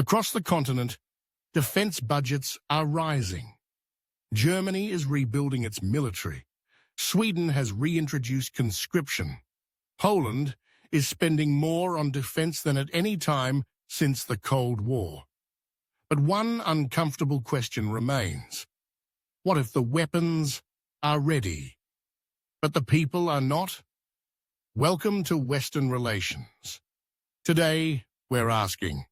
Across the continent, defense budgets are rising. Germany is rebuilding its military. Sweden has reintroduced conscription. Poland is spending more on defense than at any time since the Cold War. But one uncomfortable question remains. What if the weapons are ready, but the people are not? Welcome to Western Relations. Today, we're asking,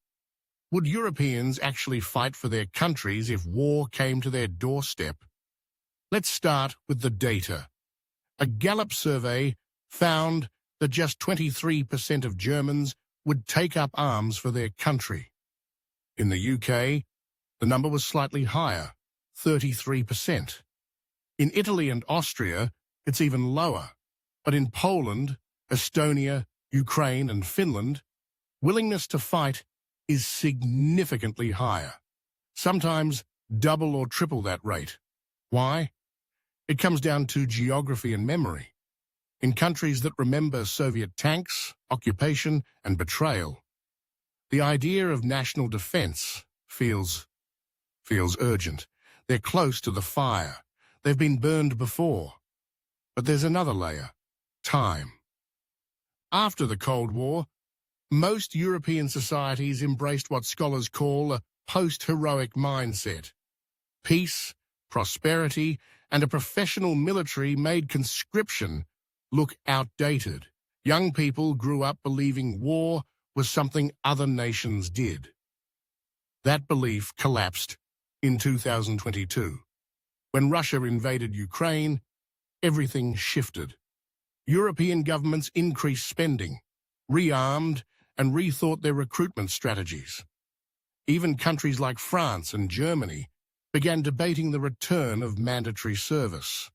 would Europeans actually fight for their countries if war came to their doorstep? Let's start with the data. A Gallup survey found that just 23% of Germans would take up arms for their country. In the UK, the number was slightly higher, 33%. In Italy and Austria, it's even lower. But in Poland, Estonia, Ukraine, and Finland, willingness to fight is significantly higher, sometimes double or triple that rate. Why? It comes down to geography and memory. In countries that remember Soviet tanks, occupation, and betrayal, the idea of national defense feels urgent. They're close to the fire. They've been burned before. But there's another layer: time. After the Cold War, most European societies embraced what scholars call a post-heroic mindset. Peace, prosperity, and a professional military made conscription look outdated. Young people grew up believing war was something other nations did. That belief collapsed in 2022. When Russia invaded Ukraine, everything shifted. European governments increased spending, rearmed, and rethought their recruitment strategies. Even countries like France and Germany began debating the return of mandatory service.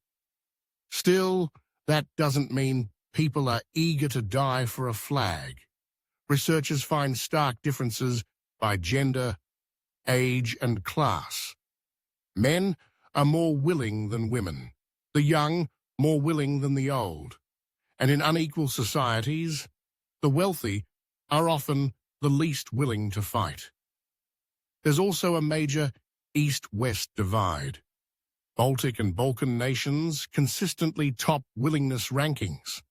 Still, that doesn't mean people are eager to die for a flag. Researchers find stark differences by gender, age, and class. Men are more willing than women, the young more willing than the old. And in unequal societies, the wealthy are often the least willing to fight. There's also a major East-West divide. Baltic and Balkan nations consistently top willingness rankings.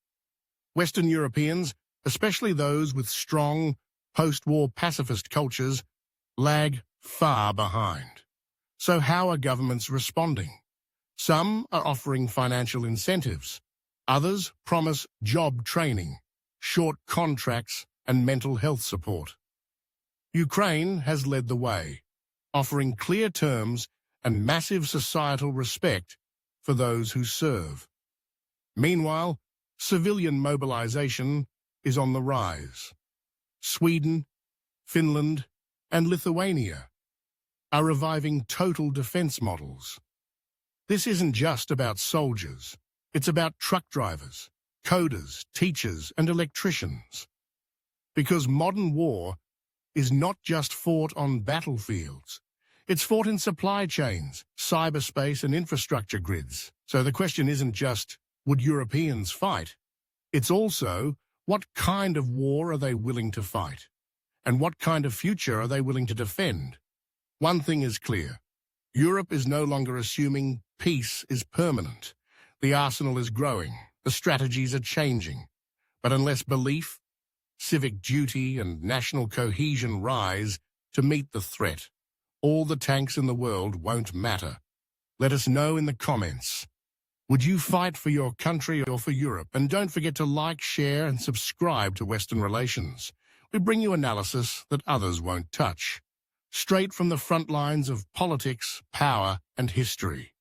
Western Europeans, especially those with strong, post-war pacifist cultures, lag far behind. So how are governments responding? Some are offering financial incentives. Others promise job training, short contracts, and mental health support. Ukraine has led the way, offering clear terms and massive societal respect for those who serve. Meanwhile, civilian mobilization is on the rise. Sweden, Finland, and Lithuania are reviving total defense models. This isn't just about soldiers. It's about truck drivers, coders, teachers, and electricians. Because modern war is not just fought on battlefields. It's fought in supply chains, cyberspace, and infrastructure grids. So the question isn't just, would Europeans fight? It's also, what kind of war are they willing to fight? And what kind of future are they willing to defend? One thing is clear. Europe is no longer assuming peace is permanent. The arsenal is growing. The strategies are changing. But unless belief, civic duty, and national cohesion rise to meet the threat, all the tanks in the world won't matter. Let us know in the comments. Would you fight for your country or for Europe? And don't forget to like, share, and subscribe to Western Relations. We bring you analysis that others won't touch. Straight from the front lines of politics, power, and history.